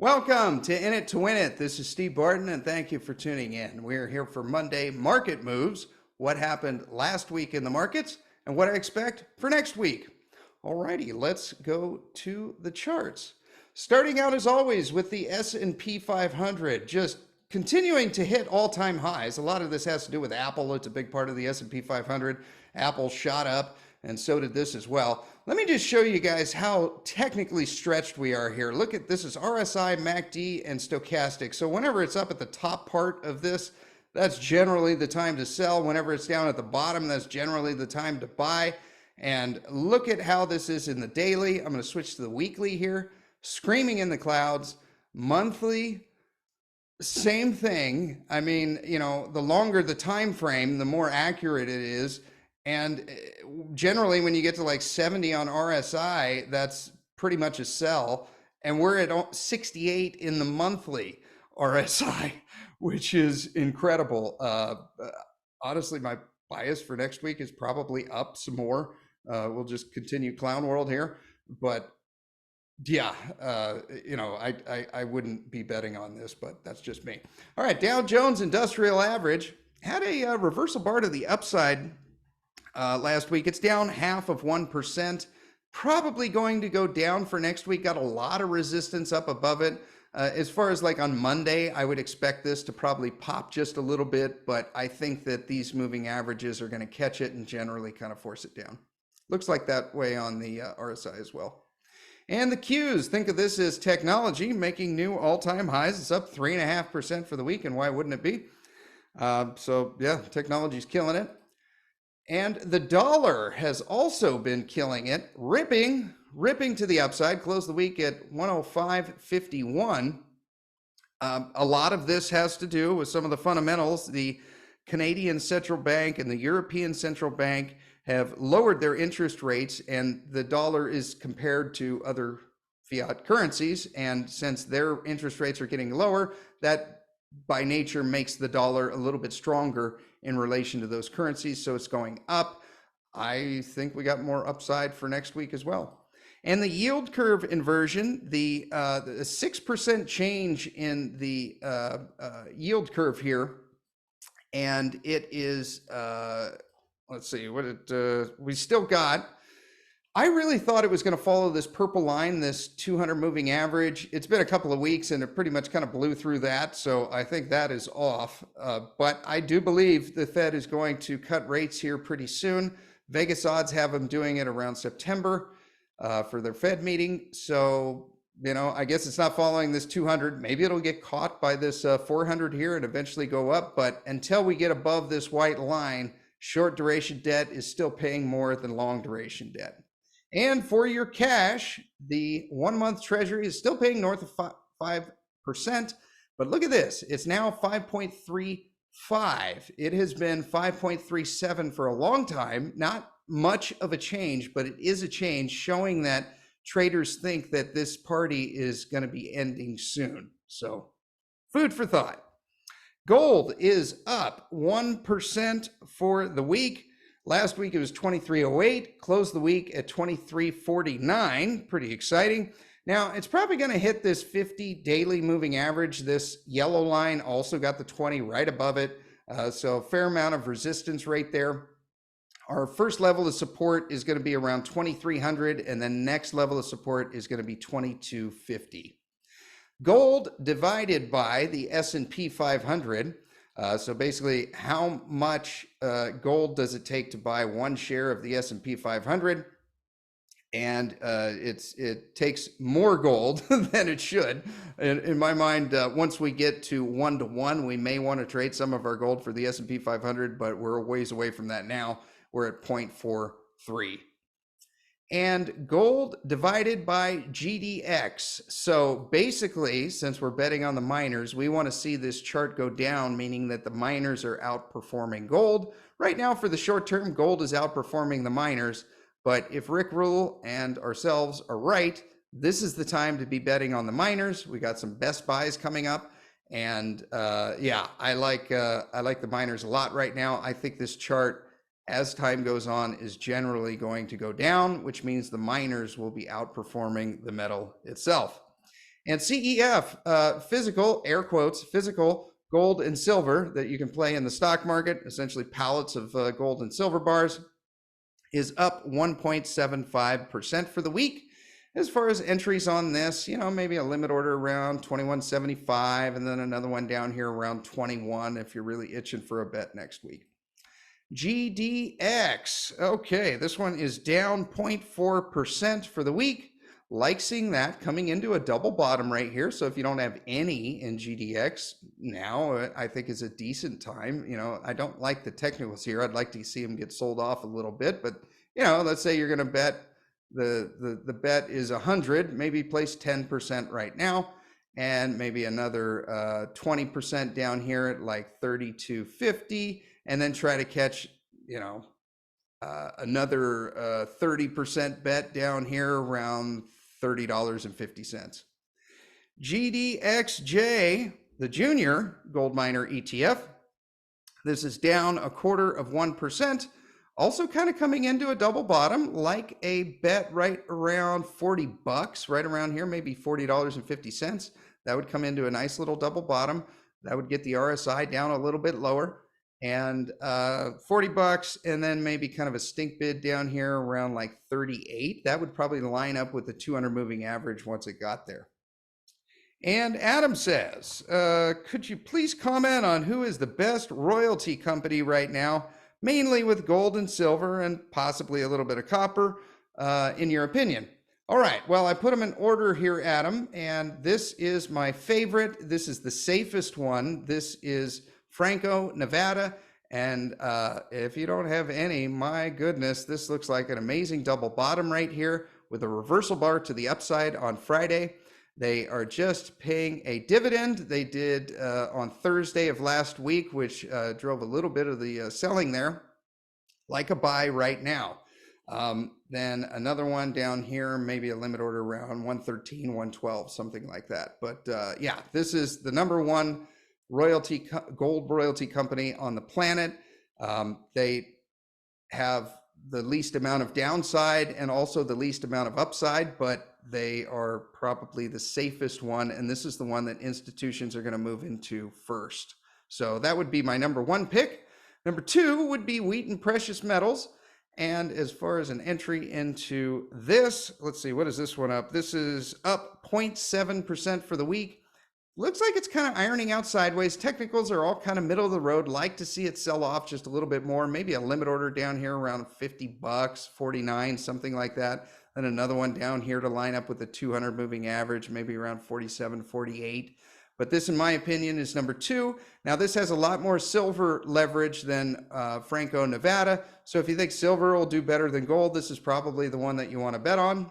Welcome to In It to Win It. This is Steve Barton, and thank you for tuning in. We're here for Monday Market Moves, what happened last week in the markets, and what I expect for next week. Alrighty, let's go to the charts. Starting out as always with the S&P 500, just continuing to hit all-time highs. A lot of this has to do with Apple. It's a big part of the S&P 500. Apple shot up, and so did this as well. Let me just show you guys how technically stretched we are here. Look at this is RSI, MACD, and stochastic. So whenever it's up at the top part of this, that's generally the time to sell. Whenever it's down at the bottom, that's generally the time to buy. And look at how this is in the daily. I'm going to switch to the weekly here. Screaming in the clouds. Monthly, same thing. I mean, you know, the longer the time frame, the more accurate it is. And generally, when you get to like 70 on RSI, that's pretty much a sell. And we're at 68 in the monthly RSI, which is incredible. Honestly, my bias for next week is probably up some more. We'll just continue clown world here. But yeah, you know, I wouldn't be betting on this, but that's just me. All right, Dow Jones Industrial Average had a reversal bar to the upside last week. It's down 0.5%, probably going to go down for next week. Got a lot of resistance up above it. As far as like on Monday, I would expect this to probably pop just a little bit, but I think that these moving averages are going to catch it and generally kind of force it down. Looks like that way on the RSI as well. And the Qs, think of this as technology making new all-time highs. It's up 3.5% for the week, and why wouldn't it be? So yeah, technology's killing it. And the dollar has also been killing it, ripping to the upside, closed the week at 105.51. A lot of this has to do with some of the fundamentals. The Canadian Central Bank and the European Central Bank have lowered their interest rates, and the dollar is compared to other fiat currencies. And since their interest rates are getting lower, that by nature makes the dollar a little bit stronger in relation to those currencies, so it's going up. I think we got more upside for next week as well. And the yield curve inversion, the 6% change in the yield curve here, and it is, let's see, what it, we still got, I really thought it was going to follow this purple line, this 200 moving average. It's been a couple of weeks and it pretty much kind of blew through that. So I think that is off. But I do believe the Fed is going to cut rates here pretty soon. Vegas odds have them doing it around September for their Fed meeting. So, you know, I guess it's not following this 200. Maybe it'll get caught by this 400 here and eventually go up. But until we get above this white line, short duration debt is still paying more than long duration debt. And for your cash, the 1-month treasury is still paying north of 5%, but look at this. It's now 5.35. It has been 5.37 for a long time. Not much of a change, but it is a change, showing that traders think that this party is going to be ending soon. So food for thought. Gold is up 1% for the week. Last week it was 23.08, closed the week at 23.49, pretty exciting. Now it's probably going to hit this 50 daily moving average. This yellow line also got the 20 right above it, so a fair amount of resistance right there. Our first level of support is going to be around 2,300, and then next level of support is going to be 2,250. Gold divided by the S&P 500. So basically, how much gold does it take to buy one share of the S&P 500? And it takes more gold than it should. In my mind, once we get to 1-to-1, we may want to trade some of our gold for the S&P 500, but we're a ways away from that now. We're at 0.43. And gold divided by GDX. So basically, since we're betting on the miners, we want to see this chart go down, meaning that the miners are outperforming gold. Right now, for the short term, gold is outperforming the miners. But if Rick Rule and ourselves are right, this is the time to be betting on the miners. We got some best buys coming up. And yeah, I like the miners a lot right now. I think this chart, as time goes on, is generally going to go down, which means the miners will be outperforming the metal itself. And CEF, physical, air quotes, physical gold and silver that you can play in the stock market, essentially pallets of gold and silver bars, is up 1.75% for the week. As far as entries on this, maybe a limit order around 21.75 and then another one down here around 21 if you're really itching for a bet next week. GDX, okay, this one is down 0.4% for the week. Like seeing that coming into a double bottom right here. So if you don't have any in GDX now, I think is a decent time. I don't like the technicals here. I'd like to see them get sold off a little bit, but let's say you're going to bet the bet is 100, maybe place 10% right now, and maybe another 20% down here at like 32.50, and then try to catch another 30% bet down here around $30.50. GDXJ, the junior gold miner ETF, this is down 0.25%, also kind of coming into a double bottom, like a bet right around 40 bucks, right around here, maybe $40.50. That would come into a nice little double bottom. That would get the RSI down a little bit lower, and 40 bucks, and then maybe kind of a stink bid down here around like 38. That would probably line up with the 200 moving average once it got there. And Adam says, could you please comment on who is the best royalty company right now, mainly with gold and silver and possibly a little bit of copper, in your opinion? All right, well, I put them in order here, Adam, and this is my favorite. This is the safest one. This is Franco-Nevada, and if you don't have any, my goodness, this looks like an amazing double bottom right here with a reversal bar to the upside on Friday. They are just paying a dividend. They did on Thursday of last week, which drove a little bit of the selling there, like a buy right now. Then another one down here, maybe a limit order around 113, 112, something like that. But yeah, this is the number one gold royalty company on the planet. They have the least amount of downside and also the least amount of upside, but they are probably the safest one, and this is the one that institutions are going to move into first. So that would be my number one pick. Number two would be Wheaton Precious Metals. And as far as an entry into this, let's see, what is this one up? This is up 0.7% for the week. Looks like it's kind of ironing out sideways. Technicals are all kind of middle of the road. Like to see it sell off just a little bit more. Maybe a limit order down here around 50 bucks, 49, something like that. And another one down here to line up with the 200 moving average, maybe around 47, 48. But this, in my opinion, is number two. Now, this has a lot more silver leverage than Franco-Nevada. So if you think silver will do better than gold, this is probably the one that you want to bet on.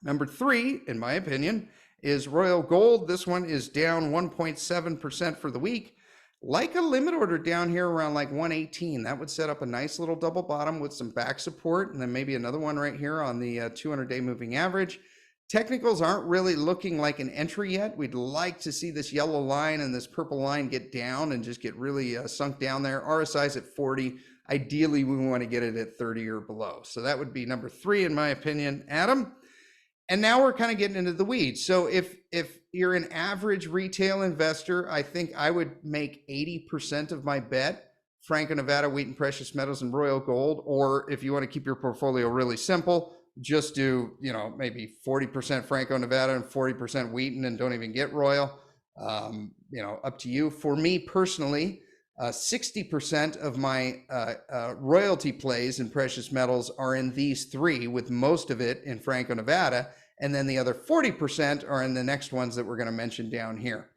Number three, in my opinion, is Royal Gold. This one is down 1.7% for the week. Like a limit order down here around like 118. That would set up a nice little double bottom with some back support, and then maybe another one right here on the 200-day moving average. Technicals aren't really looking like an entry yet. We'd like to see this yellow line and this purple line get down and just get really sunk down there. RSI's at 40. Ideally, we want to get it at 30 or below. So that would be number three, in my opinion, Adam. And now we're kind of getting into the weeds. So if you're an average retail investor, I think I would make 80% of my bet Franco-Nevada, Wheaton Precious Metals, and Royal Gold. Or if you want to keep your portfolio really simple, just do, maybe 40% Franco-Nevada and 40% Wheaton and don't even get Royal. Up to you. For me personally, 60% of my royalty plays in precious metals are in these three, with most of it in Franco-Nevada, and then the other 40% are in the next ones that we're going to mention down here.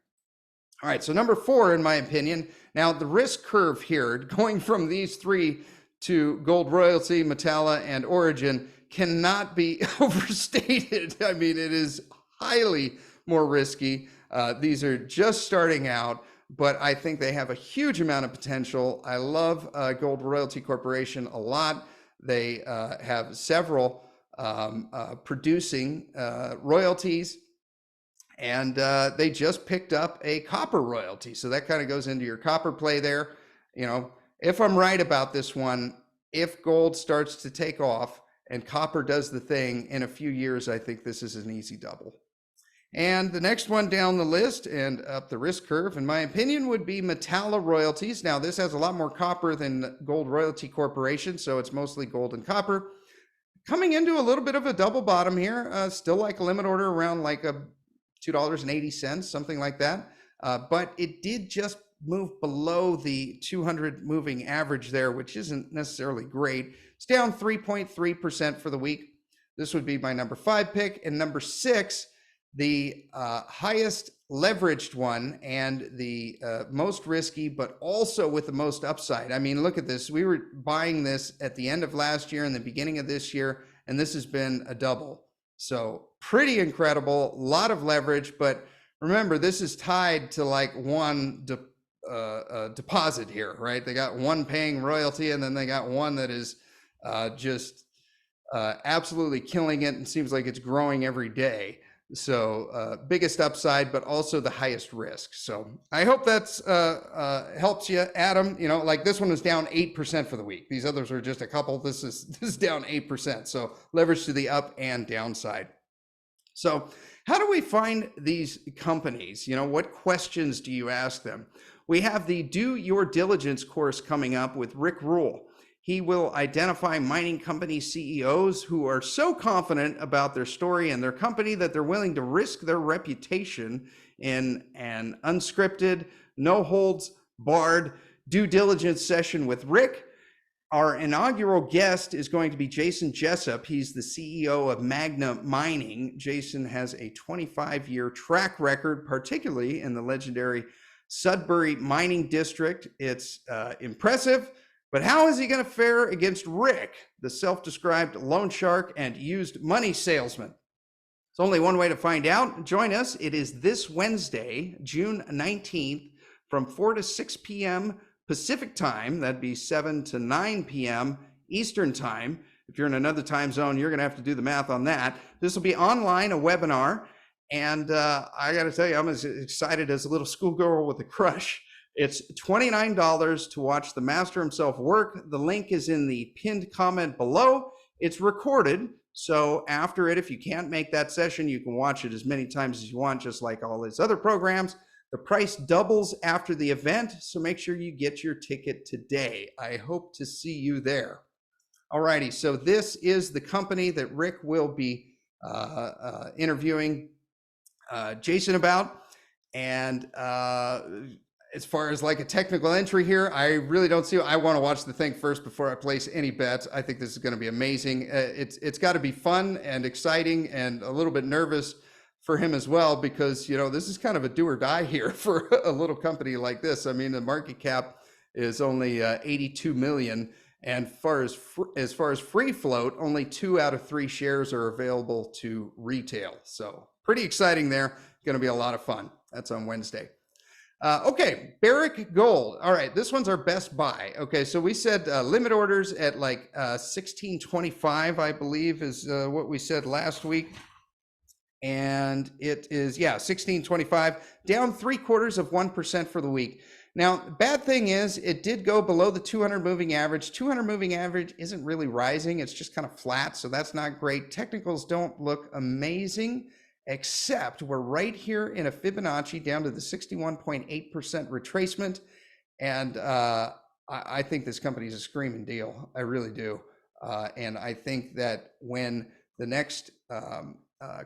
All right, so number four, in my opinion, now the risk curve here, going from these three to Gold Royalty, Metalla, and Origin, cannot be overstated. I mean, it is highly more risky. These are just starting out, but I think they have a huge amount of potential. I love Gold Royalty Corporation a lot. They have several producing royalties, and they just picked up a copper royalty. So that kind of goes into your copper play there. If I'm right about this one, if gold starts to take off and copper does the thing in a few years, I think this is an easy double. And the next one down the list and up the risk curve, in my opinion, would be Metalla Royalties. Now, this has a lot more copper than Gold Royalty Corporation, so it's mostly gold and copper. Coming into a little bit of a double bottom here, still like a limit order around like a $2.80, something like that. But it did just move below the 200 moving average there, which isn't necessarily great. It's down 3.3% for the week. This would be my number 5 pick. And number 6, the highest leveraged one and the most risky, but also with the most upside. I mean, look at this. We were buying this at the end of last year and the beginning of this year, and this has been a double. So pretty incredible, a lot of leverage, but remember, this is tied to like one deposit here, right? They got one paying royalty, and then they got one that is just absolutely killing it and seems like it's growing every day. So biggest upside, but also the highest risk. So I hope that's helps you, Adam. You know, like this one was down 8% for the week. These others are just a couple. This is down 8%. So leverage to the up and downside. So how do we find these companies? You know, what questions do you ask them? We have the Do Your Diligence course coming up with Rick Rule. He will identify mining company CEOs who are so confident about their story and their company that they're willing to risk their reputation in an unscripted, no holds barred due diligence session with Rick. Our inaugural guest is going to be Jason Jessup. He's the CEO of Magna Mining. Jason has a 25-year track record, particularly in the legendary Sudbury Mining District. It's impressive. But how is he going to fare against Rick, the self-described loan shark and used money salesman? There's only one way to find out. Join us. It is this Wednesday, June 19th, from 4 to 6 p.m. Pacific time. That'd be 7 to 9 p.m. Eastern time. If you're in another time zone, you're going to have to do the math on that. This will be online, a webinar. And I got to tell you, I'm as excited as a little schoolgirl with a crush. It's $29 to watch the master himself work. The link is in the pinned comment below. It's recorded, so after it, if you can't make that session, you can watch it as many times as you want, just like all his other programs. The price doubles after the event, so make sure you get your ticket today. I hope to see you there. Alrighty, so this is the company that Rick will be interviewing Jason about, and as far as like a technical entry here, I really don't see. I want to watch the thing first before I place any bets. I think this is going to be amazing. It's got to be fun and exciting and a little bit nervous for him as well, because you know this is kind of a do or die here for a little company like this. I mean, the market cap is only 82 million, and as far as free float, only 2 out of 3 shares are available to retail. So pretty exciting there. Going to be a lot of fun. That's on Wednesday. Okay, Barrick Gold. All right, this one's our best buy. Okay, so we said limit orders at like 1625, I believe, is what we said last week. And it is, yeah, 1625, down 0.75% for the week. Now, bad thing is it did go below the 200 moving average. 200 moving average isn't really rising. It's just kind of flat, so that's not great. Technicals don't look amazing, except we're right here in a Fibonacci down to the 61.8% retracement. And I think this company is a screaming deal. I really do. And I think that when the next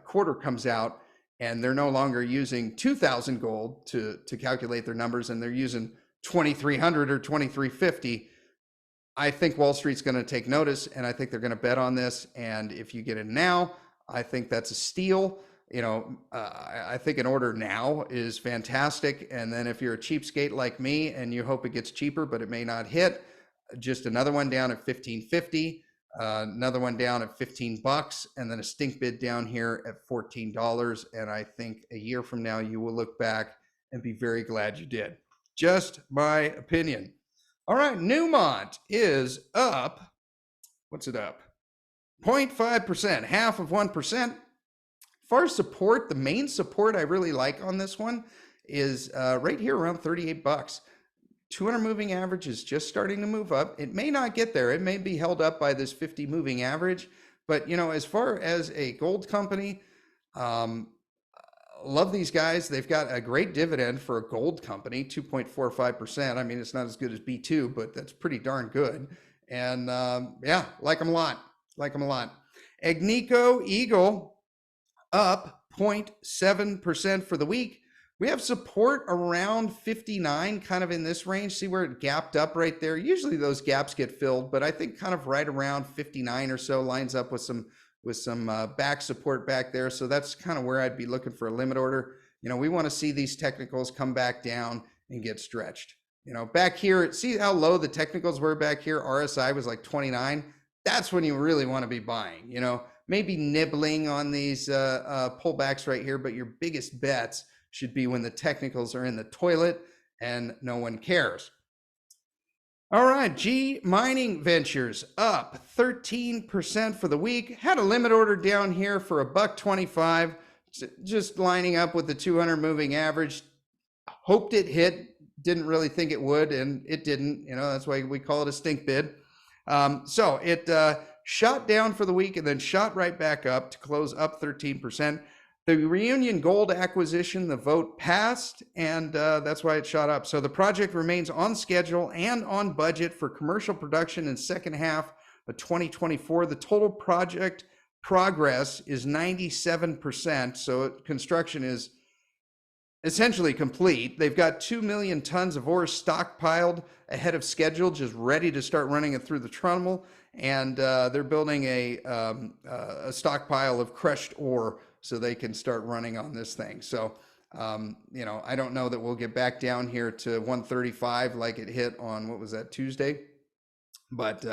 quarter comes out and they're no longer using 2,000 gold to calculate their numbers, and they're using 2,300 or 2,350, I think Wall Street's going to take notice, and I think they're going to bet on this. And if you get in now, I think that's a steal. You know, I think an order now is fantastic. And then if you're a cheapskate like me and you hope it gets cheaper, but it may not hit, just another one down at 1550, another one down at $15, and then a stink bid down here at $14. And I think a year from now, you will look back and be very glad you did. Just my opinion. All right, Newmont is up. What's it up? 0.5%, half of 1%. As far as support, the main support I really like on this one is right here around $38. 200 moving average is just starting to move up. It may not get there. It may be held up by this 50 moving average. But, you know, as far as a gold company, love these guys. They've got a great dividend for a gold company, 2.45%. I mean, it's not as good as B2, but that's pretty darn good. And yeah, like them a lot. Like them a lot. Agnico Eagle up 0.7% for the week. We have support around 59, kind of in this range. See where it gapped up right there. Usually those gaps get filled, but I think kind of right around 59 or so lines up with some back support back there. So that's kind of where I'd be looking for a limit order. You know, we want to see these technicals come back down and get stretched. You know, back here, see how low the technicals were back here? RSI was like 29. That's when you really want to be buying, you know, maybe nibbling on these pullbacks right here, but your biggest bets should be when the technicals are in the toilet and no one cares. All right, G Mining Ventures up 13% for the week. Had a limit order down here for $1.25, just lining up with the 200 moving average. Hoped it hit, didn't really think it would, and it didn't. You know, that's why we call it a stink bid. So it shot down for the week and then shot right back up to close up 13%. The Reunion Gold acquisition, the vote passed, and that's why it shot up. So the project remains on schedule and on budget for commercial production in second half of 2024. The total project progress is 97%, so construction is essentially complete. They've got 2 million tons of ore stockpiled ahead of schedule, just ready to start running it through the trommel, and they're building a stockpile of crushed ore so they can start running on this thing. So, you know, I don't know that we'll get back down here to 135 like it hit on, what was that, Tuesday? But,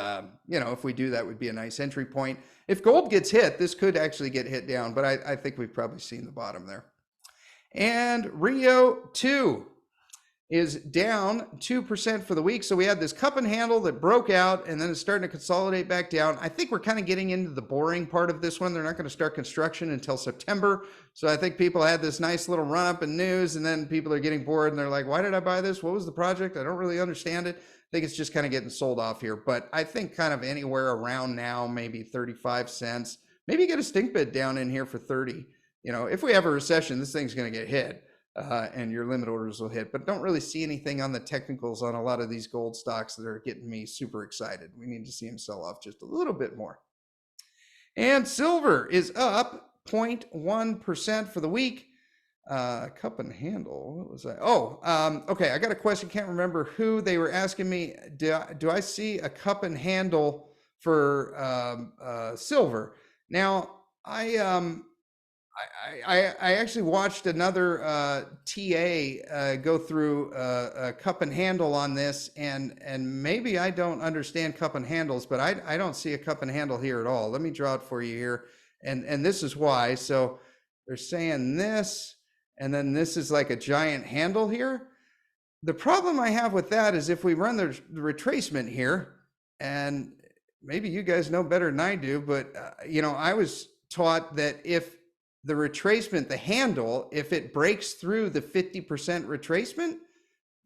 you know, if we do, that would be a nice entry point. If gold gets hit, this could actually get hit down, but I think we've probably seen the bottom there. And Rio 2 is down 2% for the week. So we had this cup and handle that broke out and then it's starting to consolidate back down. I think we're kind of getting into the boring part of this one. They're not going to start construction until September. So I think people had this nice little run up in news and then people are getting bored and they're like, why did I buy this? What was the project? I don't really understand it. I think it's just kind of getting sold off here. But I think kind of anywhere around now, maybe 35 cents, maybe get a stink bid down in here for 30. You know, if we have a recession, this thing's going to get hit. And your limit orders will hit, but don't really see anything on the technicals on a lot of these gold stocks that are getting me super excited. We need to see them sell off just a little bit more. And silver is up 0.1% for the week. Cup and handle, what was that? Oh, okay, I got a question, can't remember who. They were asking me, do I see a cup and handle for silver? Now, I actually watched another TA go through a cup and handle on this, and maybe I don't understand cup and handles, but I don't see a cup and handle here at all. Let me draw it for you here, and this is why. So they're saying this, and then this is like a giant handle here. The problem I have with that is if we run the retracement here, and maybe you guys know better than I do, but you know, I was taught that if the retracement, the handle, if it breaks through the 50% retracement,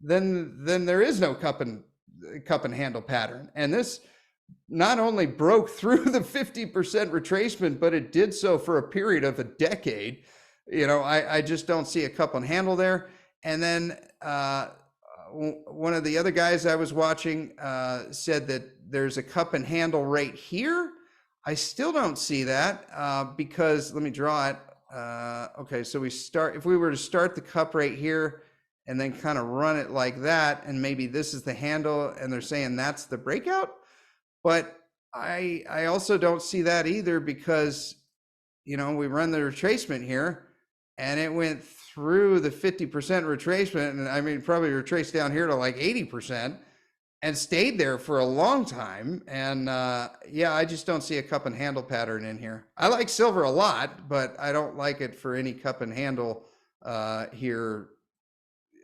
then there is no cup and handle pattern. And this not only broke through the 50% retracement, but it did so for a period of a decade. You know, I just don't see a cup and handle there. And then one of the other guys I was watching said that there's a cup and handle right here. I still don't see that because let me draw it. Okay, so if we were to start the cup right here and then kind of run it like that, and maybe this is the handle and they're saying that's the breakout, but I also don't see that either because, you know, we run the retracement here and it went through the 50% retracement, and I mean probably retraced down here to like 80%. And stayed there for a long time. And yeah, I just don't see a cup and handle pattern in here. I like silver a lot, but I don't like it for any cup and handle here.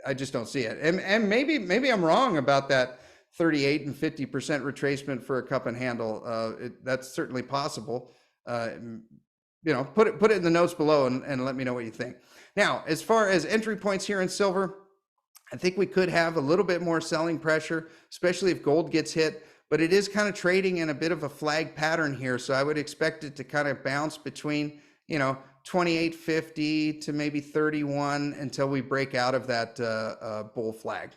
I just don't see it. And maybe I'm wrong about that 38 and 50% retracement for a cup and handle. That's certainly possible. You know, put it in the notes below and let me know what you think. Now, as far as entry points here in silver, I think we could have a little bit more selling pressure, especially if gold gets hit, but it is kind of trading in a bit of a flag pattern here. So I would expect it to kind of bounce between, you know, 28.50 to maybe 31 until we break out of that bull flag.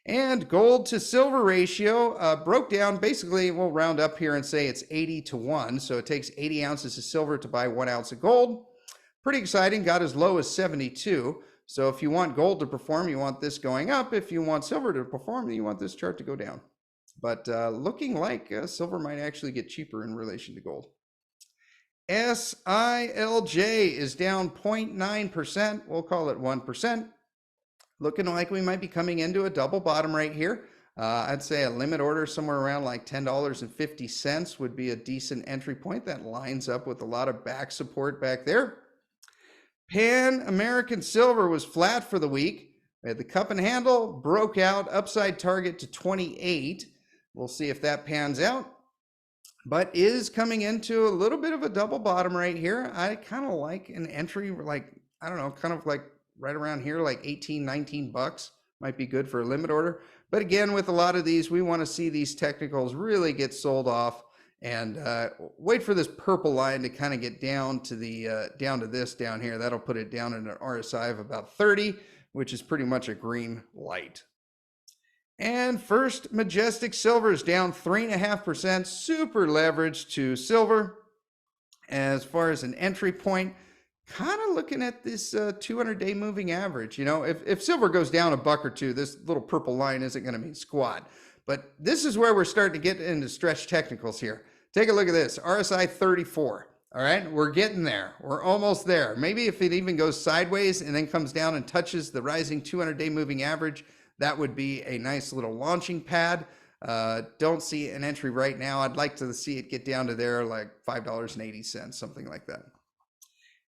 And gold to silver ratio broke down. Basically, we'll round up here and say it's 80 to 1. So it takes 80 ounces of silver to buy 1 ounce of gold. Pretty exciting. Got as low as 72. So if you want gold to perform, you want this going up. If you want silver to perform, you want this chart to go down. But looking like silver might actually get cheaper in relation to gold. SILJ is down 0.9%. We'll call it 1%. Looking like we might be coming into a double bottom right here. I'd say a limit order somewhere around like $10.50 would be a decent entry point. That lines up with a lot of back support back there. Pan American Silver was flat for the week. We had the cup and handle, broke out, upside target to 28. We'll see if that pans out, but is coming into a little bit of a double bottom right here. I kind of like an entry, like, I don't know, kind of like right around here, like 18, 19 bucks might be good for a limit order. But again, with a lot of these, we want to see these technicals really get sold off and wait for this purple line to kind of get down to the down to this down here. That'll put it down in an RSI of about 30, which is pretty much a green light. And First Majestic Silver is down 3.5%, super leveraged to silver. As far as an entry point, kind of looking at this 200-day moving average. You know, if silver goes down a buck or two, this little purple line isn't going to mean squat. But this is where we're starting to get into stretch technicals here. Take a look at this, RSI 34. All right, we're getting there. We're almost there. Maybe if it even goes sideways and then comes down and touches the rising 200-day moving average, that would be a nice little launching pad. Don't see an entry right now. I'd like to see it get down to there, like $5.80, something like that.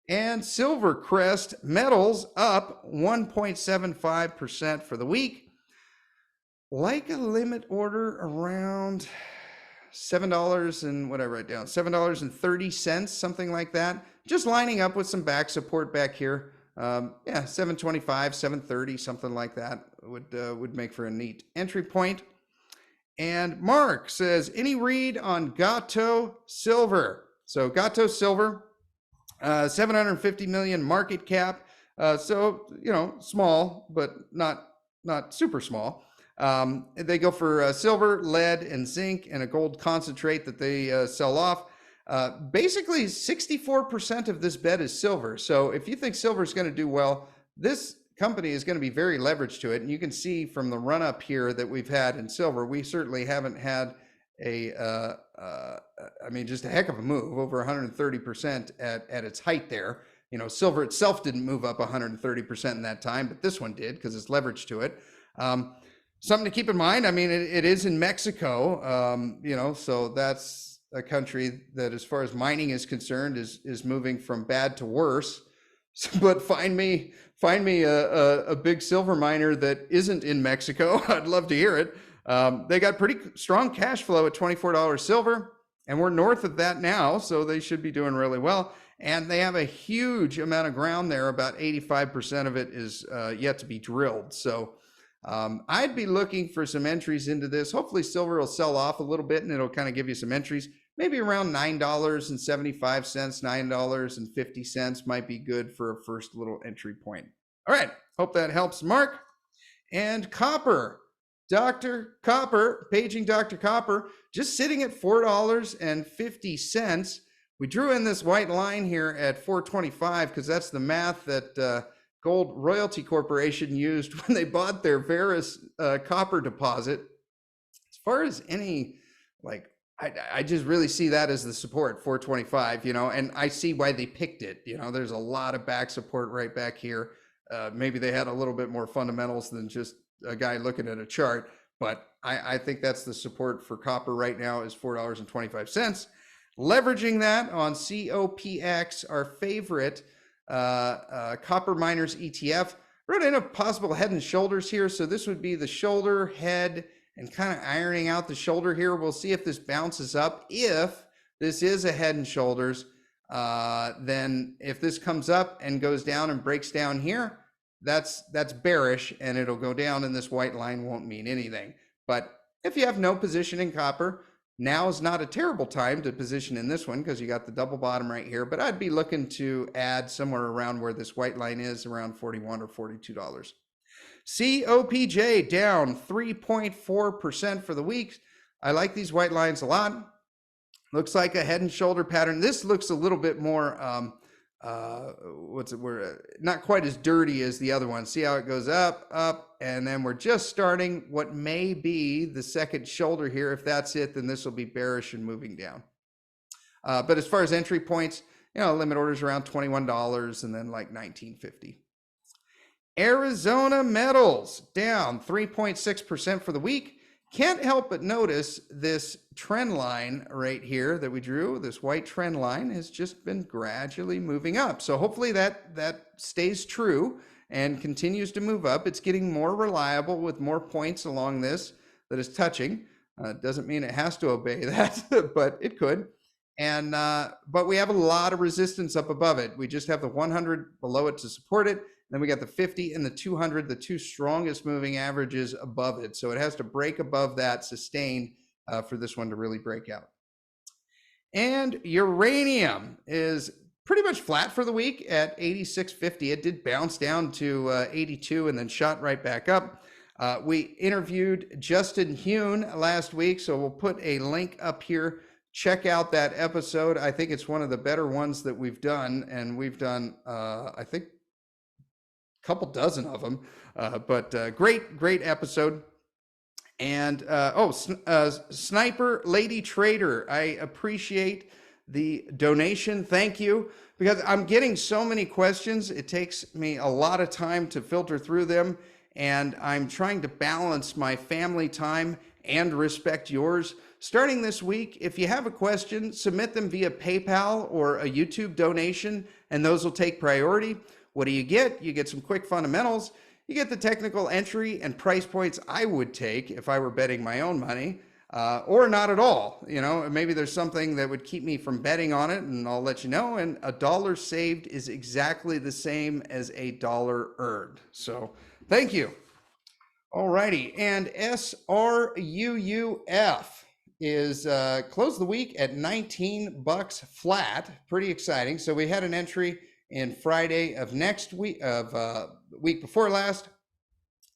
And Silver Crest Metals up 1.75% for the week. Like a limit order around $7 and what I write down, $7.30, something like that. Just lining up with some back support back here. Yeah, 725, 730, something like that would make for a neat entry point. And Mark says, any read on GATO Silver? So GATO Silver, 750 million market cap. So, you know, small, but not super small. They go for silver, lead, and zinc, and a gold concentrate that they sell off. Basically, 64% of this bet is silver. So if you think silver is going to do well, this company is going to be very leveraged to it. And you can see from the run up here that we've had in silver, we certainly haven't had I mean, just a heck of a move, over 130% at its height there. You know, silver itself didn't move up 130% in that time, but this one did because it's leveraged to it. Something to keep in mind, I mean, it is in Mexico, you know, so that's a country that, as far as mining is concerned, is moving from bad to worse. But find me a big silver miner that isn't in Mexico. I'd love to hear it. They got pretty strong cash flow at $24 silver, and we're north of that now, so they should be doing really well. And they have a huge amount of ground there. About 85% of it is yet to be drilled. So I'd be looking for some entries into this. Hopefully silver will sell off a little bit and it'll kind of give you some entries. Maybe around $9.75, $9.50 might be good for a first little entry point. All right, hope that helps, Mark. And copper, Dr. Copper, paging Dr. Copper, just sitting at $4.50. We drew in this white line here at 425 because that's the math that Gold Royalty Corporation used when they bought their Varus copper deposit. As far as any, like, I just really see that as the support, 425, you know, and I see why they picked it. You know, there's a lot of back support right back here. Maybe they had a little bit more fundamentals than just a guy looking at a chart, but I think that's the support for copper right now is $4.25. Leveraging that on COPX, our favorite copper miners ETF. We're in a possible head and shoulders here. So this would be the shoulder, head, and kind of ironing out the shoulder here. We'll see if this bounces up. If this is a head and shoulders, then if this comes up and goes down and breaks down here, that's bearish and it'll go down and this white line won't mean anything. But if you have no position in copper, Now is not a terrible time to position in this one because you got the double bottom right here, but I'd be looking to add somewhere around where this white line is, around 41 or $42. COPJ down 3.4% for the week. I like these white lines a lot. Looks like a head and shoulder pattern. This looks a little bit more, not quite as dirty as the other one. See how it goes up, up, and then we're just starting what may be the second shoulder here. If that's it, then this will be bearish and moving down. But as far as entry points, you know, limit orders around $21 and then like $19.50. Arizona Metals down 3.6% for the week. Can't help but notice this trend line right here that we drew. This white trend line has just been gradually moving up. So hopefully that stays true and continues to move up. It's getting more reliable with more points along this that is touching. Doesn't mean it has to obey that, but it could. And but we have a lot of resistance up above it. We just have the 100 below it to support it. Then we got the 50 and the 200, the two strongest moving averages above it. So it has to break above that sustained for this one to really break out. And uranium is pretty much flat for the week at 86.50. It did bounce down to 82 and then shot right back up. We interviewed Justin Hune last week, so we'll put a link up here. Check out that episode. I think it's one of the better ones that we've done, and we've done, I think, couple dozen of them, but great episode. And Sniper Lady Trader, I appreciate the donation. Thank you, because I'm getting so many questions. It takes me a lot of time to filter through them, and I'm trying to balance my family time and respect yours. Starting this week, if you have a question, submit them via PayPal or a YouTube donation, and those will take priority. What do you get? You get some quick fundamentals. You get the technical entry and price points I would take if I were betting my own money, or not at all. You know, maybe there's something that would keep me from betting on it, and I'll let you know. And $1 saved is exactly the same as $1 earned. So thank you. All righty. And SRUUF is closed the week at $19 flat. Pretty exciting. So we had an entry in Friday of next week, week before last.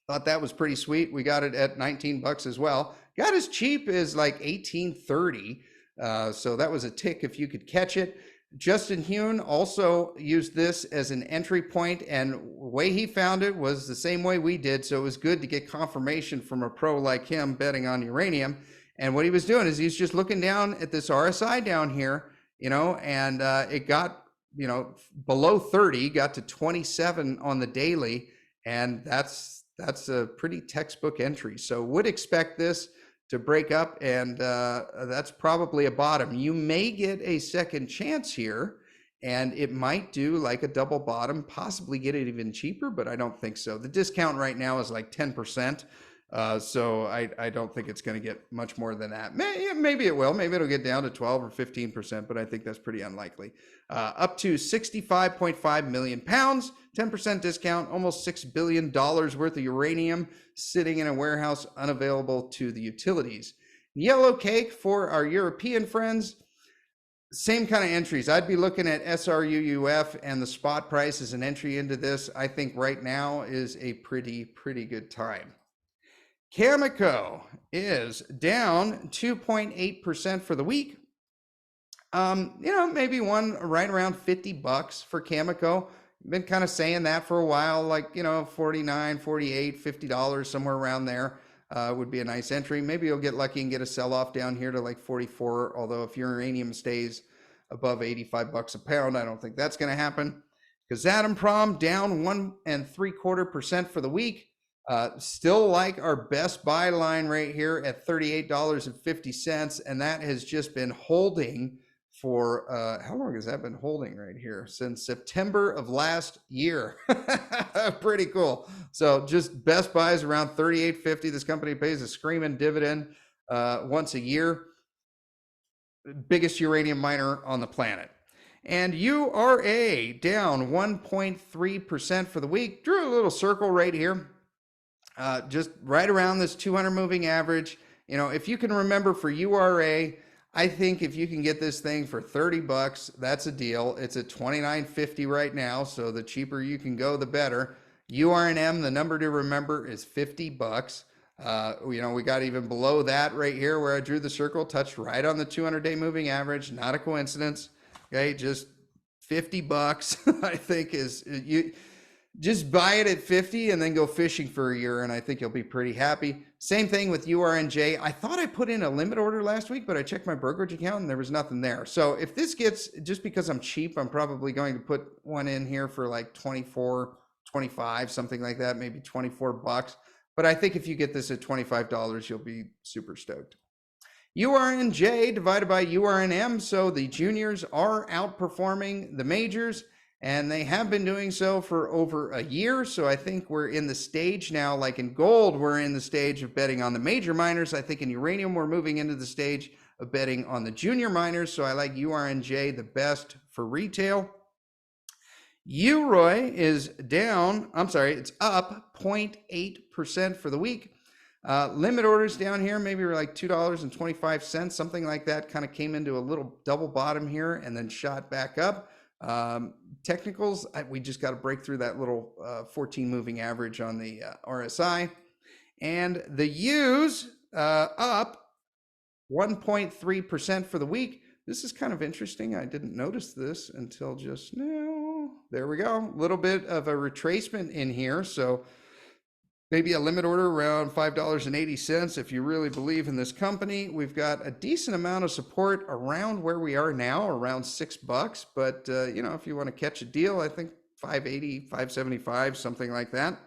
Thought that was pretty sweet. We got it at $19 as well. Got as cheap as like $18.30. So that was a tick if you could catch it. Justin Hune also used this as an entry point, and the way he found it was the same way we did. So it was good to get confirmation from a pro like him betting on uranium. And what he was doing is he's just looking down at this RSI down here, you know, and it got, you know, below 30, got to 27 on the daily, and that's a pretty textbook entry. So would expect this to break up, and that's probably a bottom. You may get a second chance here, and it might do like a double bottom, possibly get it even cheaper, but I don't think so. The discount right now is like 10%. So I don't think it's going to get much more than that. Maybe it will. Maybe it'll get down to 12 or 15%, but I think that's pretty unlikely. Up to 65.5 million pounds, 10% discount, almost $6 billion worth of uranium sitting in a warehouse unavailable to the utilities. Yellow cake for our European friends. Same kind of entries. I'd be looking at SRUUF and the spot price as an entry into this. I think right now is a pretty good time. Cameco is down 2.8% for the week. You know, maybe one right around $50 for Cameco. Been kind of saying that for a while, like, you know, $49, $48, $50, somewhere around there would be a nice entry. Maybe you'll get lucky and get a sell-off down here to like 44, although if uranium stays above 85 bucks a pound, I don't think that's going to happen. Kazatomprom down 1.75% for the week. Still like our best buy line right here at $38.50, and that has just been holding for how long has that been holding right here? Since September of last year. Pretty cool. So just best buys around $38.50. This company pays a screaming dividend once a year. Biggest uranium miner on the planet. And URA down 1.3% for the week. Drew a little circle right here. Just right around this 200 moving average You know, if you can remember for URA, I think if you can get this thing for 30 bucks, that's a deal. It's at 29.50 right now, so the cheaper you can go, the better. URNM, the number to remember is 50 bucks. You know, we got even below that right here where I drew the circle, touched right on the 200-day moving average. Not a coincidence. Okay, just 50 bucks, I think you just buy it at 50 and then go fishing for a year, and I think you'll be pretty happy. Same thing with URNJ. I thought I put in a limit order last week, but I checked my brokerage account and there was nothing there. So if this gets, just because I'm cheap, I'm probably going to put one in here for like 24, 25, something like that, maybe 24 bucks. But I think if you get this at $25, you'll be super stoked. URNJ divided by URNM. So the juniors are outperforming the majors, and they have been doing so for over a year. So I think we're in the stage now, like in gold, we're in the stage of betting on the major miners. I think in uranium, we're moving into the stage of betting on the junior miners. So I like URNJ the best for retail. UROY is down, it's up 0.8% for the week. Limit orders down here, maybe we're like $2.25, something like that. Kind of came into a little double bottom here and then shot back up. Technicals, we just got to break through that little 14 moving average on the RSI. And the U's up 1.3% for the week. This is kind of interesting. I didn't notice this until just now. There we go. A little bit of a retracement in here. So maybe a limit order around $5.80 if you really believe in this company. We've got a decent amount of support around where we are now, around $6. But, you know, if you want to catch a deal, I think 580, 575, something like that.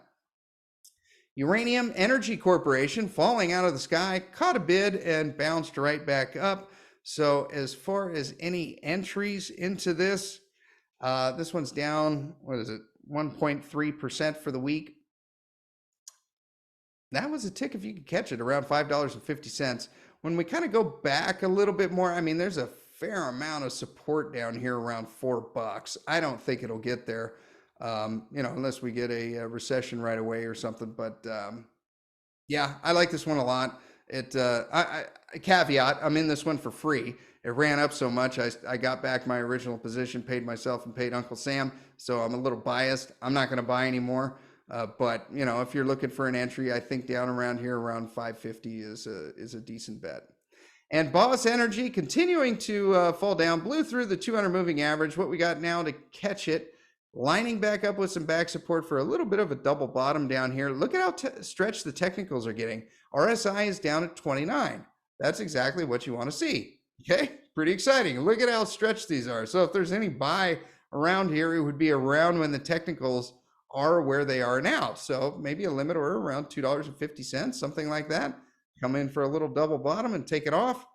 Uranium Energy Corporation falling out of the sky, caught a bid and bounced right back up. So as far as any entries into this, this one's down, what is it, 1.3% for the week. That was a tick if you could catch it, around $5.50. When we kind of go back a little bit more, I mean, there's a fair amount of support down here around $4. I don't think it'll get there, you know, unless we get a recession right away or something. But yeah, I like this one a lot. Caveat, I'm in this one for free. It ran up so much, I got back my original position, paid myself and paid Uncle Sam. So I'm a little biased. I'm not going to buy anymore. But you know, if you're looking for an entry, I think down around here, around 550 is a decent bet. And Boss Energy continuing to fall down, blew through the 200 moving average. What we got now to catch it, lining back up with some back support for a little bit of a double bottom down here. Look at how stretched the technicals are getting. RSI is down at 29. That's exactly what you want to see. Okay, pretty exciting. Look at how stretched these are. So if there's any buy around here, it would be around when the technicals are where they are now. So maybe a limit order around $2.50, something like that. Come in for a little double bottom and take it off.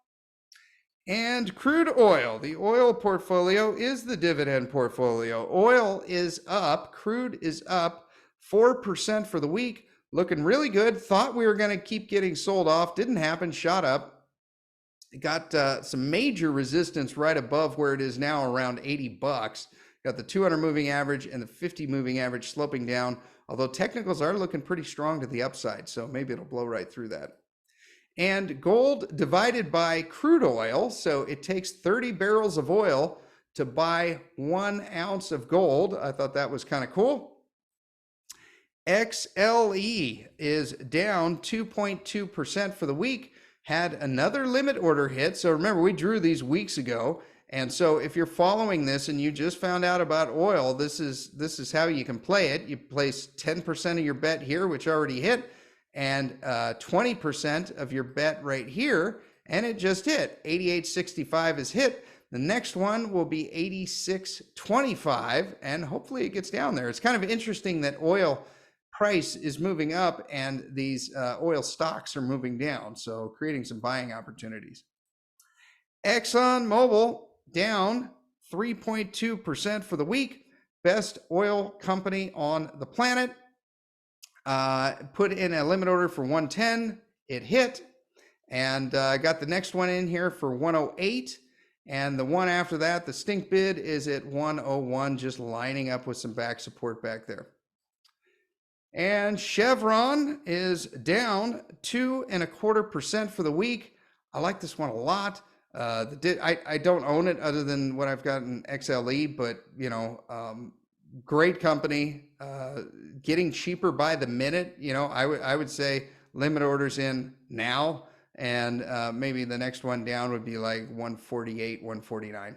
And crude oil, the oil portfolio is the dividend portfolio. Oil is up, crude is up 4% for the week, looking really good. Thought we were going to keep getting sold off, didn't happen, shot up. It got some major resistance right above where it is now, around $80. Got the 200 moving average and the 50 moving average sloping down, although technicals are looking pretty strong to the upside, so maybe it'll blow right through that. And gold divided by crude oil, so it takes 30 barrels of oil to buy 1 ounce of gold. I thought that was kind of cool. XLE is down 2.2% for the week, had another limit order hit. So remember, we drew these weeks ago. And so if you're following this and you just found out about oil, this is how you can play it. You place 10% of your bet here, which already hit, and 20% of your bet right here, and it just hit. 88.65 is hit. The next one will be 86.25, and hopefully it gets down there. It's kind of interesting that oil price is moving up and these oil stocks are moving down, so creating some buying opportunities. ExxonMobil down 3.2% for the week. Best oil company on the planet. Put in a limit order for 110. It hit. And I got the next one in here for 108. And the one after that, the stink bid, is at 101, just lining up with some back support back there. And Chevron is down 2.25% for the week. I like this one a lot. I don't own it other than what I've got in XLE, but great company, getting cheaper by the minute. I would say limit orders in now, and maybe the next one down would be like 148, 149.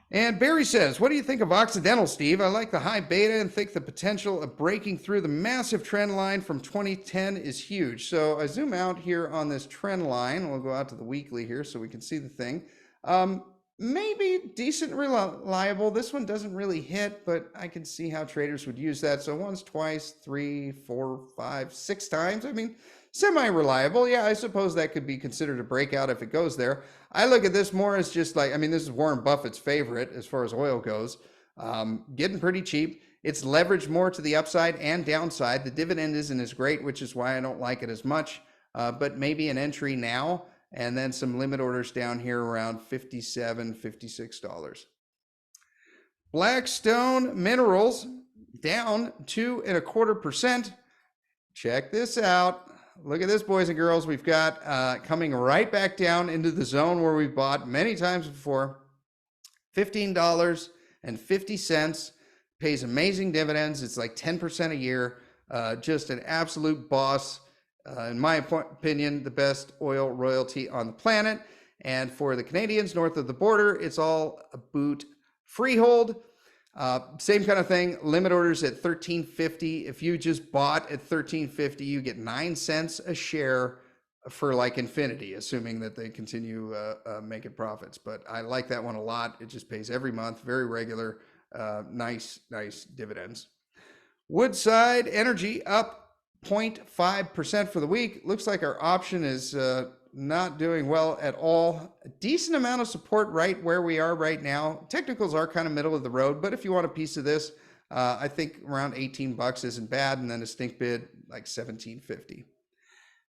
And Barry says, what do you think of Occidental, Steve? I like the high beta and think the potential of breaking through the massive trend line from 2010 is huge. So I zoom out here on this trend line. We'll go out to the weekly here so we can see the thing. Maybe decent, reliable. This one doesn't really hit, but I can see how traders would use that. So once, twice, 3, 4, 5, 6 times. I mean, semi-reliable. Yeah, I suppose that could be considered a breakout if it goes there. I look at this more as just like, this is Warren Buffett's favorite as far as oil goes. Getting pretty cheap. It's leveraged more to the upside and downside. The dividend isn't as great, which is why I don't like it as much. But maybe an entry now, and then some limit orders down here around $57, $56. Blackstone Minerals down 2.25%. Check this out. Look at this, boys and girls. We've got coming right back down into the zone where we bought many times before. $15.50, pays amazing dividends. It's like 10% a year. Just an absolute boss. In my opinion, the best oil royalty on the planet. And for the Canadians north of the border, it's all about freehold. Same kind of thing, limit orders at $13.50. If you just bought at $13.50, you get 9 cents a share for like infinity, assuming that they continue making profits. But I like that one a lot. It just pays every month, very regular, nice dividends. Woodside Energy up 0.5% for the week. Looks like our option is not doing well at all. A decent amount of support right where we are right now. Technicals are kind of middle of the road, but if you want a piece of this, I think around $18 isn't bad, and then a stink bid like $17.50.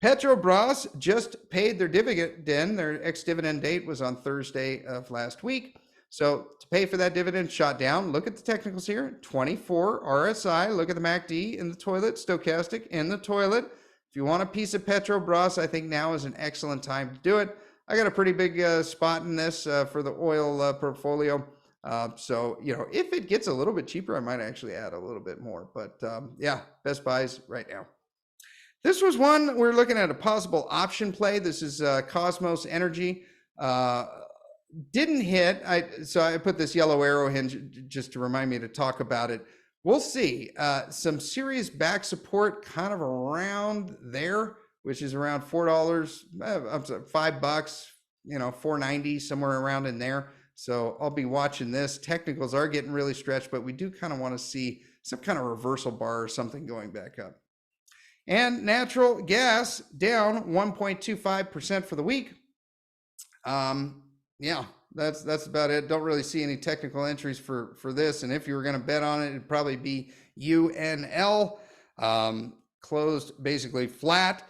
Petrobras just paid their dividend. Their ex-dividend date was on Thursday of last week. So to pay for that dividend, shot down. Look at the technicals here. 24 RSI. Look at the MACD in the toilet. Stochastic in the toilet. If you want a piece of Petrobras, I think now is an excellent time to do it. I got a pretty big spot in this for the oil portfolio. So, if it gets a little bit cheaper, I might actually add a little bit more. But yeah, best buys right now. This was one we're looking at a possible option play. This is Cosmos Energy. Didn't hit. So I put this yellow arrow in just to remind me to talk about it. We'll see. Some serious back support kind of around there, which is around $4, up to $5, $4.90, somewhere around in there. So I'll be watching this. Technicals are getting really stretched, but we do kind of want to see some kind of reversal bar or something going back up. And natural gas down 1.25% for the week. Yeah, that's about it. Don't really see any technical entries for this. And if you were going to bet on it, it'd probably be UNL. Closed basically flat.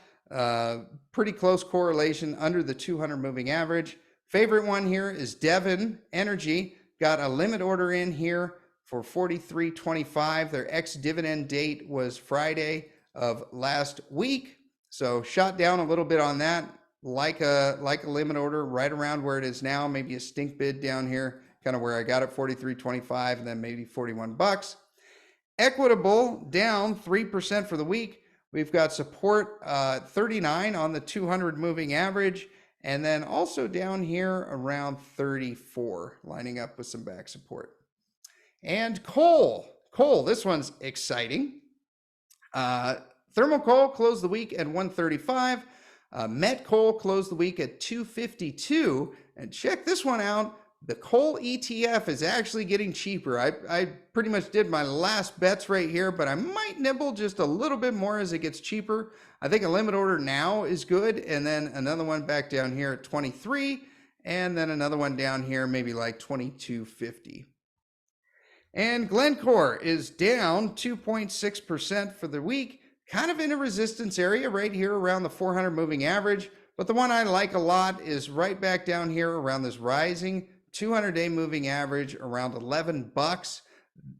Pretty close correlation under the 200 moving average. Favorite one here is Devon Energy. Got a limit order in here for $43.25. Their ex-dividend date was Friday of last week. So shot down a little bit on that. Like a limit order right around where it is now, maybe a stink bid down here, kind of where I got it, $43.25, and then maybe $41. Equitable down 3% for the week. We've got support 39 on the 200 moving average, and then also down here around 34, lining up with some back support. And coal, this one's exciting. Thermal coal closed the week at 135. Met coal closed the week at 252, and check this one out. The coal ETF is actually getting cheaper. I pretty much did my last bets right here, but I might nibble just a little bit more as it gets cheaper. I think a limit order now is good, and then another one back down here at 23, and then another one down here maybe like 22.50. And Glencore is down 2.6% for the week. Kind of in a resistance area right here around the 400 moving average. But the one I like a lot is right back down here around this rising 200-day moving average around $11.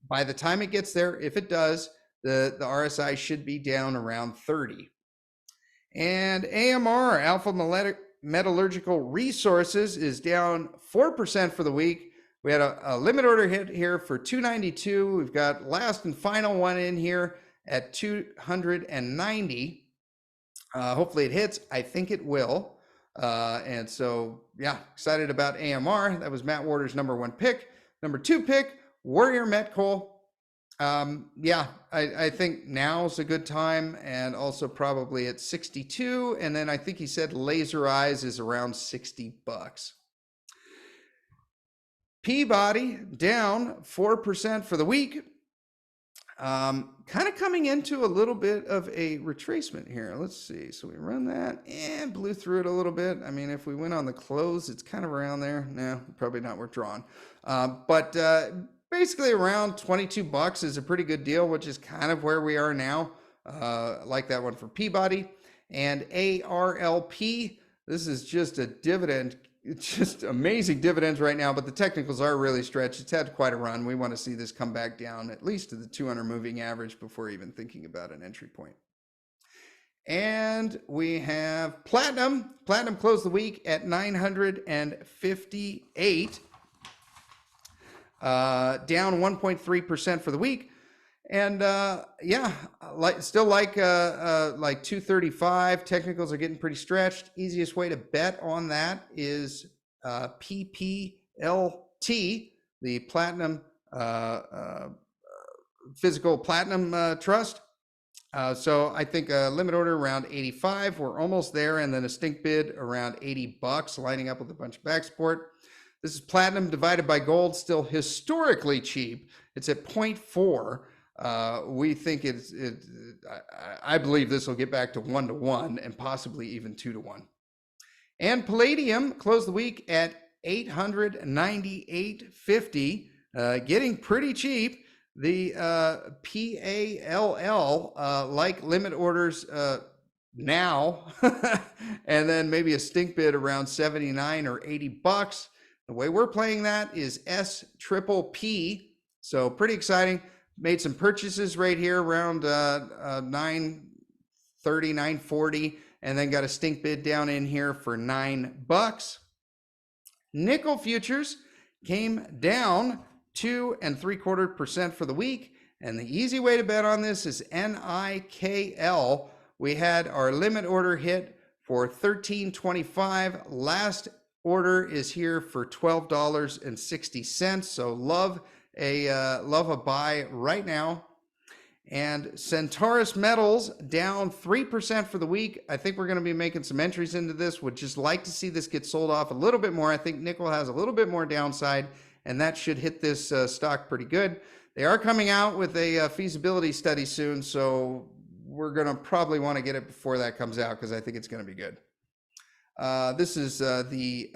By the time it gets there, if it does, the RSI should be down around 30. And AMR, Alpha Metallurgical Resources, is down 4% for the week. We had a limit order hit here for 292. We've got last and final one in here at 290. Hopefully it hits. I think it will. And so, yeah, excited about AMR. That was Matt Warder's #1 pick. #2 pick, Warrior Met Coal. Yeah, I think now's a good time, and also probably at 62. And then I think he said Laser Eyes is around $60. Peabody down 4% for the week. Kind of coming into a little bit of a retracement here. Let's see. So we run that and blew through it a little bit. I mean, if we went on the close, it's kind of around there. No, probably not worth drawing. But basically around $22 is a pretty good deal, which is kind of where we are now. Like that one for Peabody. And ARLP, this is just a dividend. It's just amazing dividends right now, but the technicals are really stretched. It's had quite a run. We want to see this come back down at least to the 200 moving average before even thinking about an entry point. And we have Platinum. Platinum closed the week at 958, down 1.3% for the week. And yeah, still like 235. Technicals are getting pretty stretched. Easiest way to bet on that is PPLT, the Platinum Physical Platinum Trust. So I think a limit order around 85. We're almost there, and then a stink bid around $80, lining up with a bunch of back support. This is platinum divided by gold, still historically cheap. It's at 0.4. We think I believe this will get back to 1-to-1 and possibly even 2-to-1. And Palladium closed the week at $898.50, getting pretty cheap. The PALL, like limit orders now, and then maybe a stink bid around 79 or $80. The way we're playing that is SPPP, so pretty exciting. Made some purchases right here around 930, 940, and then got a stink bid down in here for $9. Nickel futures came down 2 3/4% for the week, and the easy way to bet on this is NIKL. We had our limit order hit for $13.25. Last order is here for $12.60. So love a buy right now. And Centaurus Metals down 3% for the week. I think we're going to be making some entries into this. Would just like to see this get sold off a little bit more. I think nickel has a little bit more downside, and that should hit this stock pretty good. They are coming out with a feasibility study soon, so we're going to probably want to get it before that comes out because I think it's going to be good. This is the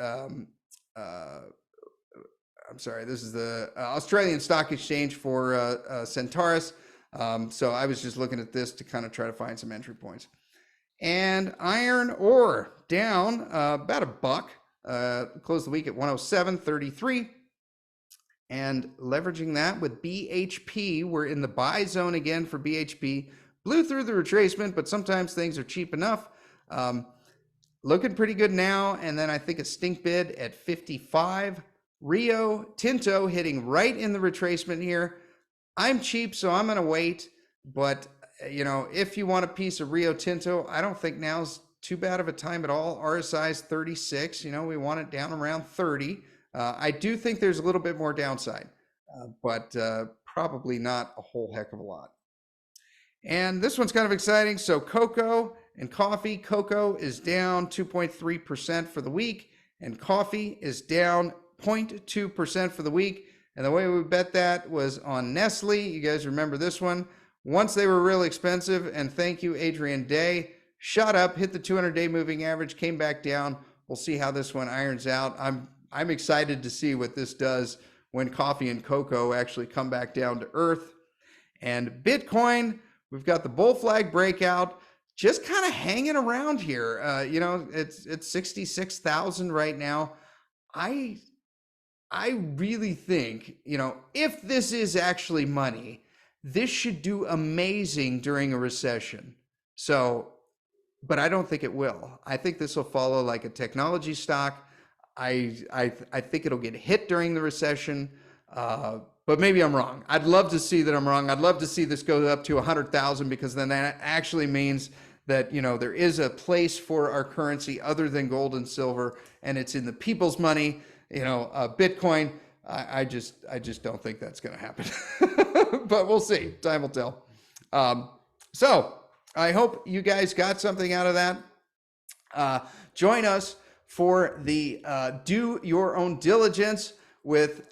Australian Stock Exchange for Centaurus. So I was just looking at this to kind of try to find some entry points. And iron ore down about $1. Closed the week at 107.33. And leveraging that with BHP, we're in the buy zone again for BHP. Blew through the retracement, but sometimes things are cheap enough. Looking pretty good now. And then I think a stink bid at 55. Rio Tinto hitting right in the retracement here. I'm cheap, so I'm going to wait. But, you know, if you want a piece of Rio Tinto, I don't think now's too bad of a time at all. RSI is 36. You know, we want it down around 30. I do think there's a little bit more downside, but probably not a whole heck of a lot. And this one's kind of exciting. So cocoa and coffee. Cocoa is down 2.3% for the week, and coffee is down 0.2% for the week. And the way we bet that was on Nestle. You guys remember this one. Once they were really expensive, and thank you, Adrian Day, shot up, hit the 200-day moving average, came back down. We'll see how this one irons out. I'm excited to see what this does when coffee and cocoa actually come back down to earth. And Bitcoin, we've got the bull flag breakout, just kind of hanging around here. You know, it's 66,000 right now. I really think, you know, if this is actually money, this should do amazing during a recession. So, but I don't think it will. I think this will follow like a technology stock. I think it'll get hit during the recession, but maybe I'm wrong. I'd love to see that I'm wrong. I'd love to see this go up to 100,000, because then that actually means that, you know, there is a place for our currency other than gold and silver, and it's in the people's money. You know, Bitcoin. I just don't think that's going to happen, but we'll see. Time will tell. So I hope you guys got something out of that. Join us for the Do Your Own Diligence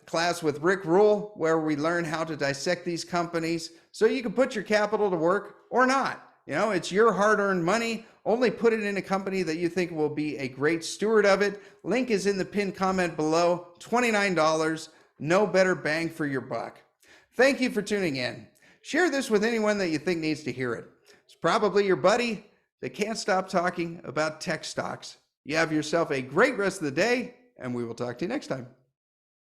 class with Rick Rule, where we learn how to dissect these companies so you can put your capital to work or not. You know, it's your hard-earned money. Only put it in a company that you think will be a great steward of it. Link is in the pinned comment below. $29, no better bang for your buck. Thank you for tuning in. Share this with anyone that you think needs to hear it. It's probably your buddy that can't stop talking about tech stocks. You have yourself a great rest of the day, and we will talk to you next time.